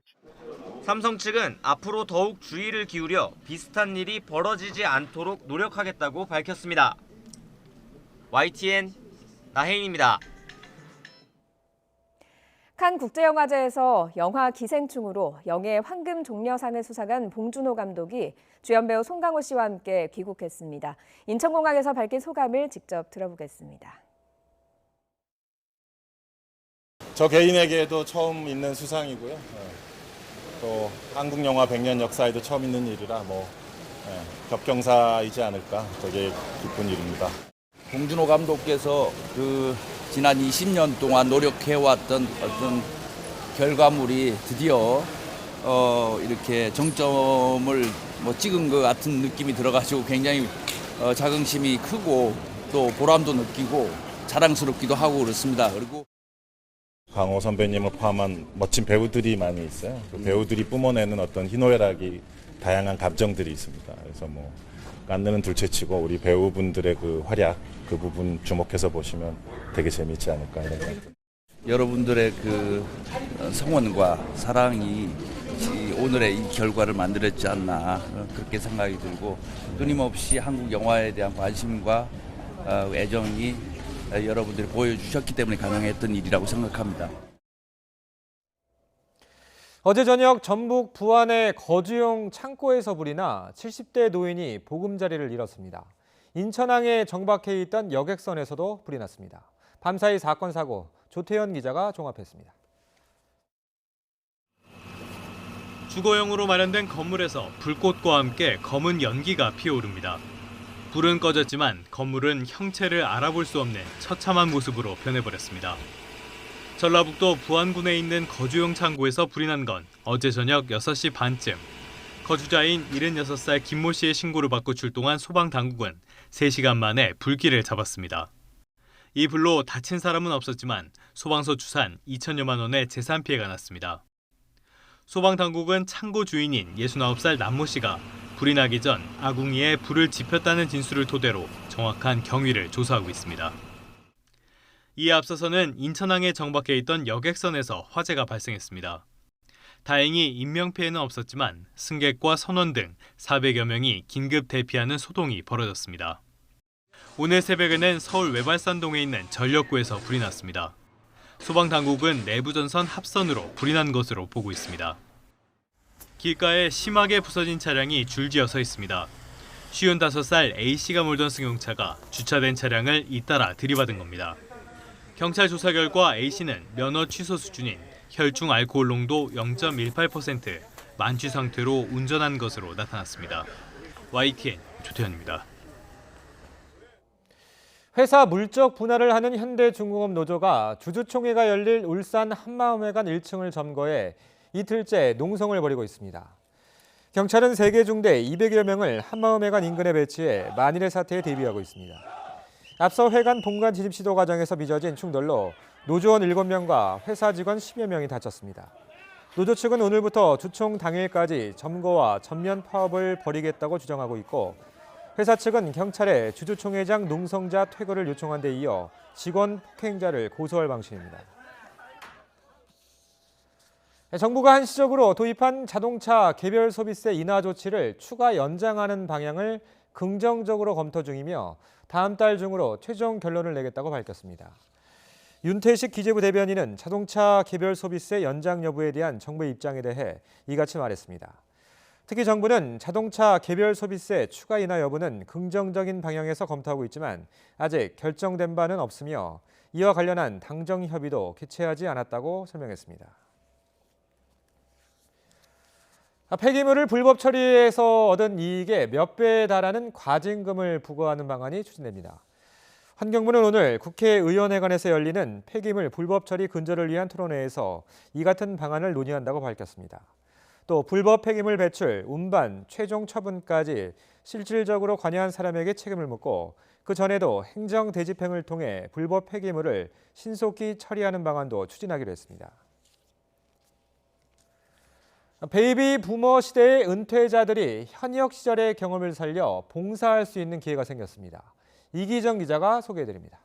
삼성 측은 앞으로 더욱 주의를 기울여 비슷한 일이 벌어지지 않도록 노력하겠다고 밝혔습니다. YTN 나혜인입니다. 칸 국제영화제에서 영화 기생충으로 영예 황금 종려상을 수상한 봉준호 감독이 주연 배우 송강호 씨와 함께 귀국했습니다. 인천공항에서 밝힌 소감을 직접 들어보겠습니다. 저 개인에게도 처음 있는 수상이고요. 또 한국 영화 100년 역사에도 처음 있는 일이라 겹경사이지 않을까 되게 기쁜 일입니다. 봉준호 감독께서 지난 20년 동안 노력해왔던 어떤 결과물이 드디어 이렇게 정점을 찍은 것 같은 느낌이 들어가지고 굉장히 자긍심이 크고 또 보람도 느끼고 자랑스럽기도 하고 그렇습니다. 그리고 강호 선배님을 포함한 멋진 배우들이 많이 있어요. 그 배우들이 뿜어내는 어떤 희노애락이 다양한 감정들이 있습니다. 그래서 깐느는 둘째치고 우리 배우분들의 그 활약 그 부분 주목해서 보시면 되게 재미있지 않을까 이런 생각. 여러분들의 그 성원과 사랑이 오늘의 이 결과를 만들었지 않나 그렇게 생각이 들고 끊임없이 한국 영화에 대한 관심과 애정이 여러분들이 보여주셨기 때문에 가능했던 일이라고 생각합니다. 어제 저녁 전북 부안의 거주용 창고에서 불이 나 70대 노인이 보금자리를 잃었습니다. 인천항에 정박해 있던 여객선에서도 불이 났습니다. 밤사이 사건 사고 조태현 기자가 종합했습니다. 주거용으로 마련된 건물에서 불꽃과 함께 검은 연기가 피어오릅니다. 불은 꺼졌지만 건물은 형체를 알아볼 수 없는 처참한 모습으로 변해버렸습니다. 전라북도 부안군에 있는 거주용 창고에서 불이 난 건 어제 저녁 6시 반쯤. 거주자인 76살 김모 씨의 신고를 받고 출동한 소방당국은 3시간 만에 불길을 잡았습니다. 이 불로 다친 사람은 없었지만 소방서 추산 2천여만 원의 재산 피해가 났습니다. 소방당국은 창고 주인인 69살 남모 씨가 불이 나기 전 아궁이에 불을 지폈다는 진술을 토대로 정확한 경위를 조사하고 있습니다. 이에 앞서서는 인천항에 정박해 있던 여객선에서 화재가 발생했습니다. 다행히 인명피해는 없었지만 승객과 선원 등 400여 명이 긴급 대피하는 소동이 벌어졌습니다. 오늘 새벽에는 서울 외발산동에 있는 전력구에서 불이 났습니다. 소방당국은 내부 전선 합선으로 불이 난 것으로 보고 있습니다. 길가에 심하게 부서진 차량이 줄지어 서 있습니다. 55살 A씨가 몰던 승용차가 주차된 차량을 잇따라 들이받은 겁니다. 경찰 조사 결과 A씨는 면허 취소 수준인 혈중 알코올 농도 0.18%, 만취 상태로 운전한 것으로 나타났습니다. YTN 조태현입니다. 회사 물적 분할을 하는 현대중공업 노조가 주주총회가 열릴 울산 한마음회관 1층을 점거해 이틀째 농성을 벌이고 있습니다. 경찰은 3개 중대 200여 명을 한마음회관 인근에 배치해 만일의 사태에 대비하고 있습니다. 앞서 회관 본관 진입 시도 과정에서 빚어진 충돌로 노조원 7명과 회사 직원 10여 명이 다쳤습니다. 노조 측은 오늘부터 주총 당일까지 점거와 전면 파업을 벌이겠다고 주장하고 있고 회사 측은 경찰에 주주총회장 농성자 퇴거를 요청한 데 이어 직원 폭행자를 고소할 방침입니다. 정부가 한시적으로 도입한 자동차 개별 소비세 인하 조치를 추가 연장하는 방향을 긍정적으로 검토 중이며 다음 달 중으로 최종 결론을 내겠다고 밝혔습니다. 윤태식 기재부 대변인은 자동차 개별 소비세 연장 여부에 대한 정부의 입장에 대해 이같이 말했습니다. 특히 정부는 자동차 개별 소비세 추가 인하 여부는 긍정적인 방향에서 검토하고 있지만 아직 결정된 바는 없으며 이와 관련한 당정 협의도 개최하지 않았다고 설명했습니다. 폐기물을 불법 처리해서 얻은 이익의 몇 배에 달하는 과징금을 부과하는 방안이 추진됩니다. 환경부는 오늘 국회의원회관에서 열리는 폐기물 불법 처리 근절을 위한 토론회에서 이 같은 방안을 논의한다고 밝혔습니다. 또 불법 폐기물 배출, 운반, 최종 처분까지 실질적으로 관여한 사람에게 책임을 묻고 그 전에도 행정 대집행을 통해 불법 폐기물을 신속히 처리하는 방안도 추진하기로 했습니다. 베이비 부머 시대의 은퇴자들이 현역 시절의 경험을 살려 봉사할 수 있는 기회가 생겼습니다. 이기정 기자가 소개해드립니다.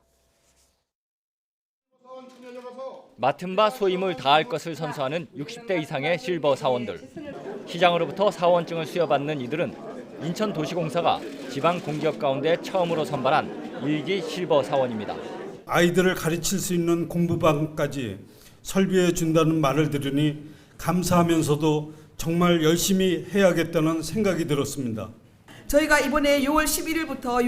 맡은 바 소임을 다할 것을 선서하는 60대 이상의 실버 사원들. 시장으로부터 사원증을 수여받는 이들은 인천도시공사가 지방 공기업 가운데 처음으로 선발한 일기 실버 사원입니다. 아이들을 가르칠 수 있는 공부방까지 설비해 준다는 말을 들으니 감사하면서도 정말 열심히 해야겠다는 생각이 들었습니다. 저희가 이번에 6월 11일부터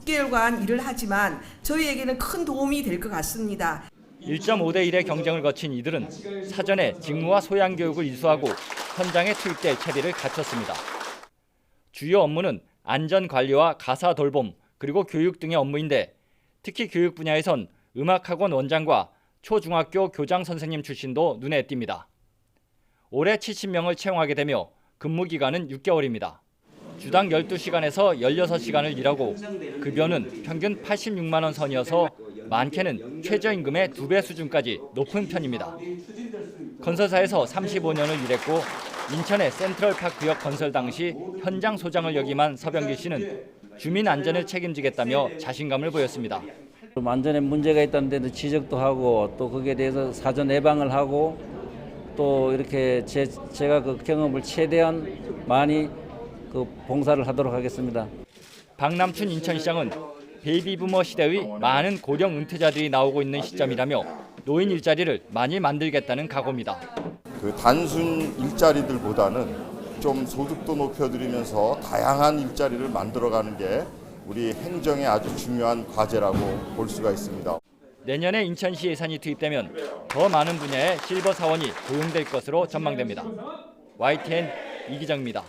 6개월간 일을 하지만 저희에게는 큰 도움이 될 것 같습니다. 1.5대 1의 경쟁을 거친 이들은 사전에 직무와 소양 교육을 이수하고 현장에 투입될 채비를 갖췄습니다. 주요 업무는 안전 관리와 가사 돌봄 그리고 교육 등의 업무인데 특히 교육 분야에선 음악학원 원장과 초중학교 교장 선생님 출신도 눈에 띕니다. 올해 70명을 채용하게 되며 근무 기간은 6개월입니다. 주당 12시간에서 16시간을 일하고 급여는 평균 86만 원 선이어서 많게는 최저임금의 2배 수준까지 높은 편입니다. 건설사에서 35년을 일했고 인천의 센트럴파크 구역 건설 당시 현장 소장을 역임한 서병기 씨는 주민 안전을 책임지겠다며 자신감을 보였습니다. 안전에 문제가 있다는 데도 지적도 하고 또 거기에 대해서 사전 예방을 하고 또 이렇게 제가 그 경험을 최대한 많이 그 봉사를 하도록 하겠습니다. 박남춘 인천시장은 베이비부머 시대의 많은 고령 은퇴자들이 나오고 있는 시점이라며 노인 일자리를 많이 만들겠다는 각오입니다. 그 단순 일자리들보다는 좀 소득도 높여드리면서 다양한 일자리를 만들어가는 게 우리 행정의 아주 중요한 과제라고 볼 수가 있습니다. 내년에 인천시 예산이 투입되면 더 많은 분야의 실버 사원이 고용될 것으로 전망됩니다. YTN 이기정입니다.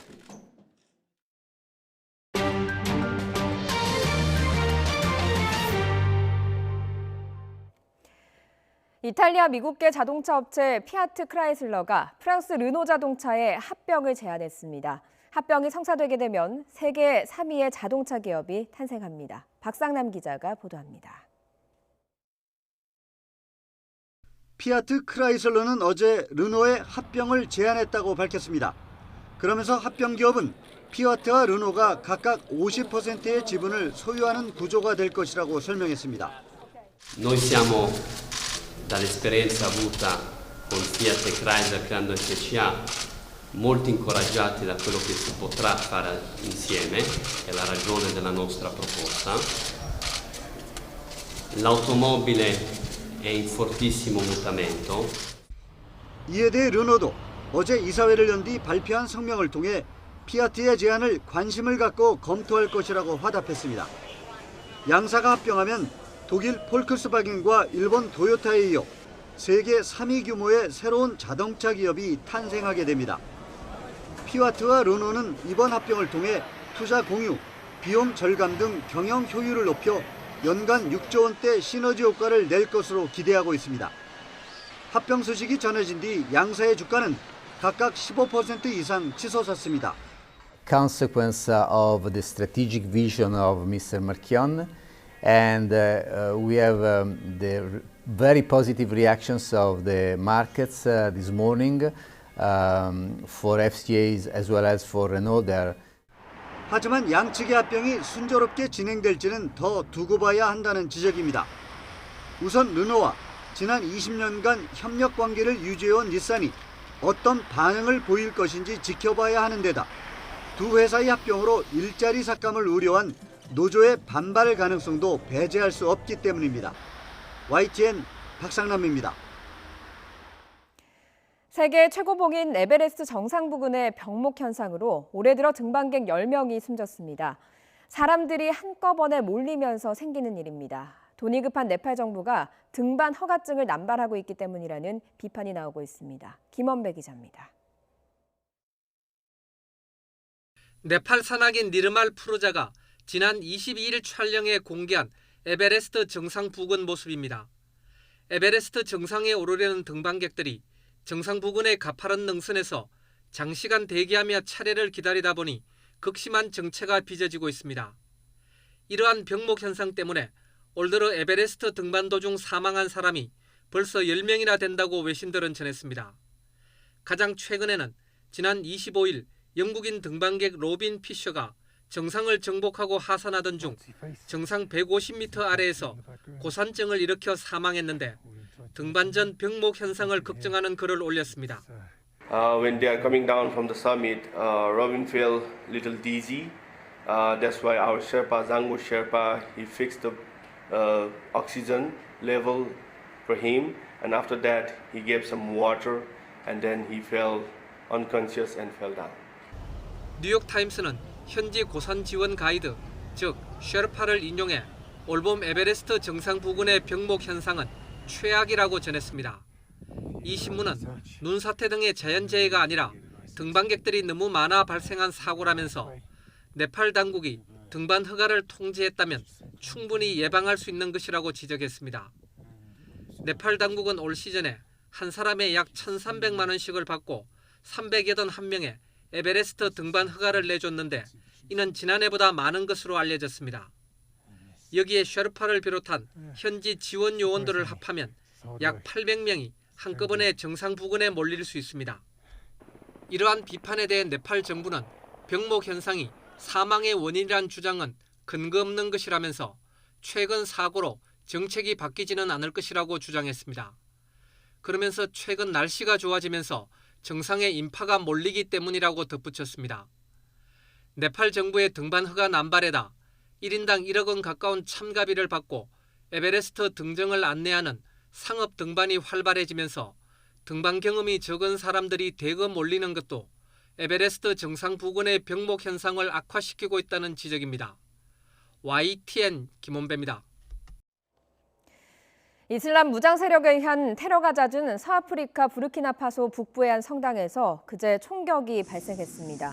이탈리아 미국계 자동차 업체 피아트 크라이슬러가 프랑스 르노 자동차에 합병을 제안했습니다. 합병이 성사되게 되면 세계 3위의 자동차 기업이 탄생합니다. 박상남 기자가 보도합니다. 피아트 크라이슬러는 어제 르노의 합병을 제안했다고 밝혔습니다. 그러면서 합병 기업은 피아트와 르노가 각각 50%의 지분을 소유하는 구조가 될 것이라고 설명했습니다. Noi siamo dall'esperienza avuta con Fiat e Chrysler creando FCA molto incoraggiati da quello che si potrà fare insieme, è la ragione della nostra proposta. L'automobile è in fortissimo mutamento. 이에 대해 르노도 어제 이사회를 연 뒤 발표한 성명을 통해 피아트의 제안을 관심을 갖고 검토할 것이라고 화답했습니다. 양사가 합병하면 독일 폴크스바겐과 일본 도요타에 이어 세계 3위 규모의 새로운 자동차 기업이 탄생하게 됩니다. 피아트와 르노는 이번 합병을 통해 투자 공유, 비용 절감 등 경영 효율을 높여 연간 6조 원대 시너지 효과를 낼 것으로 기대하고 있습니다. 합병 소식이 전해진 뒤 양사의 주가는 각각 15% 이상 치솟았습니다. Consequence of the strategic vision of Mr. Marchion, and we have the very positive reactions of the markets this morning for FCAs as well as for Renault. 하지만 양측의 합병이 순조롭게 진행될지는 더 두고 봐야 한다는 지적입니다. 우선 르노와 지난 20년간 협력 관계를 유지해온 닛산이 어떤 반응을 보일 것인지 지켜봐야 하는 데다 두 회사의 합병으로 일자리 삭감을 우려한 노조의 반발 가능성도 배제할 수 없기 때문입니다. YTN 박상남입니다. 세계 최고봉인 에베레스트 정상 부근의 병목 현상으로 올해 들어 등반객 10명이 숨졌습니다. 사람들이 한꺼번에 몰리면서 생기는 일입니다. 돈이 급한 네팔 정부가 등반 허가증을 남발하고 있기 때문이라는 비판이 나오고 있습니다. 김원배 기자입니다. 네팔 산악인 니르말 푸르자가 지난 22일 촬영에 공개한 에베레스트 정상 부근 모습입니다. 에베레스트 정상에 오르려는 등반객들이 정상 부근의 가파른 능선에서 장시간 대기하며 차례를 기다리다 보니 극심한 정체가 빚어지고 있습니다. 이러한 병목 현상 때문에 올 들어 에베레스트 등반 도중 사망한 사람이 벌써 10명이나 된다고 외신들은 전했습니다. 가장 최근에는 지난 25일 영국인 등반객 로빈 피셔가 정상을 정복하고 하산하던 중 정상 150m 아래에서 고산증을 일으켜 사망했는데 등반 전 병목 현상을 걱정하는 글을 올렸습니다. When they are coming down from the summit, Robin felt a little dizzy. That's why our Sherpa, Zango Sherpa, he fixed the oxygen level for him, and after that he gave some water, and then he fell unconscious and fell down. 뉴욕 타임스는 현지 고산 지원 가이드, 즉 셰르파를 인용해 올봄 에베레스트 정상 부근의 병목 현상은 최악이라고 전했습니다. 이 신문은 눈사태 등의 자연재해가 아니라 등반객들이 너무 많아 발생한 사고라면서 네팔 당국이 등반 허가를 통지했다면 충분히 예방할 수 있는 것이라고 지적했습니다. 네팔 당국은 올 시즌에 한 사람에 약 1,300만 원씩을 받고 381명에 에베레스트 등반 허가를 내줬는데 이는 지난해보다 많은 것으로 알려졌습니다. 여기에 셰르파를 비롯한 현지 지원 요원들을 합하면 약 800명이 한꺼번에 정상 부근에 몰릴 수 있습니다. 이러한 비판에 대해 네팔 정부는 병목 현상이 사망의 원인이란 주장은 근거 없는 것이라면서 최근 사고로 정책이 바뀌지는 않을 것이라고 주장했습니다. 그러면서 최근 날씨가 좋아지면서 정상에 인파가 몰리기 때문이라고 덧붙였습니다. 네팔 정부의 등반허가 남발에다 1인당 1억 원 가까운 참가비를 받고 에베레스트 등정을 안내하는 상업 등반이 활발해지면서 등반 경험이 적은 사람들이 대거 몰리는 것도 에베레스트 정상 부근의 병목 현상을 악화시키고 있다는 지적입니다. YTN 김원배입니다. 이슬람 무장 세력에 의한 테러가 잦은 서아프리카 부르키나파소 북부의 한 성당에서 그제 총격이 발생했습니다.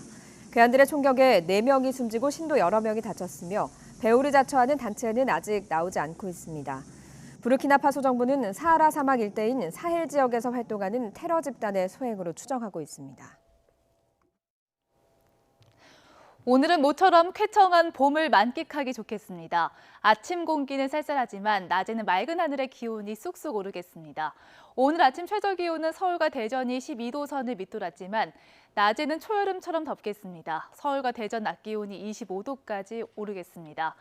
괴한들의 총격에 4명이 숨지고 신도 여러 명이 다쳤으며 배후를 자처하는 단체는 아직 나오지 않고 있습니다. 부르키나파소 정부는 사하라 사막 일대인 사헬 지역에서 활동하는 테러 집단의 소행으로 추정하고 있습니다. 오늘은 모처럼 쾌청한 봄을 만끽하기 좋겠습니다. 아침 공기는 쌀쌀하지만 낮에는 맑은 하늘의 기온이 쑥쑥 오르겠습니다. 오늘 아침 최저 기온은 서울과 대전이 12도 선을 밑돌았지만 낮에는 초여름처럼 덥겠습니다. 서울과 대전 낮 기온이 25도까지 오르겠습니다.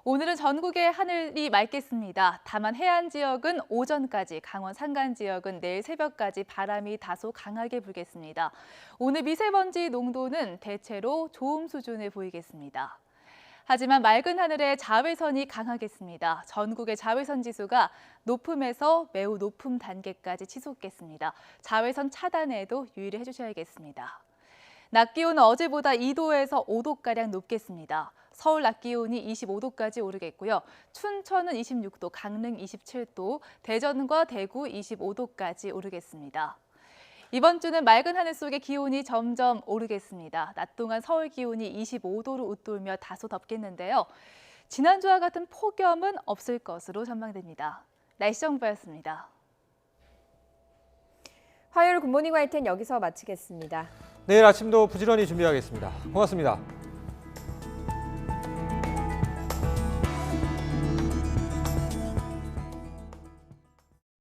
오늘은 전국의 하늘이 맑겠습니다. 다만 해안 지역은 오전까지, 강원 산간 지역은 내일 새벽까지 바람이 다소 강하게 불겠습니다. 오늘 미세먼지 농도는 대체로 좋음 수준을 보이겠습니다. 하지만 맑은 하늘에 자외선이 강하겠습니다. 전국의 자외선 지수가 높음에서 매우 높음 단계까지 치솟겠습니다. 자외선 차단에도 유의를 해주셔야겠습니다. 낮 기온은 어제보다 2도에서 5도가량 높겠습니다. 서울 낮 기온이 25도까지 오르겠고요. 춘천은 26도, 강릉 27도, 대전과 대구 25도까지 오르겠습니다. 이번 주는 맑은 하늘 속에 기온이 점점 오르겠습니다. 낮 동안 서울 기온이 25도로 웃돌며 다소 덥겠는데요. 지난주와 같은 폭염은 없을 것으로 전망됩니다. 날씨 정보였습니다. 화요일 굿모닝 YTN 여기서 마치겠습니다. 내일 아침도 부지런히 준비하겠습니다. 고맙습니다.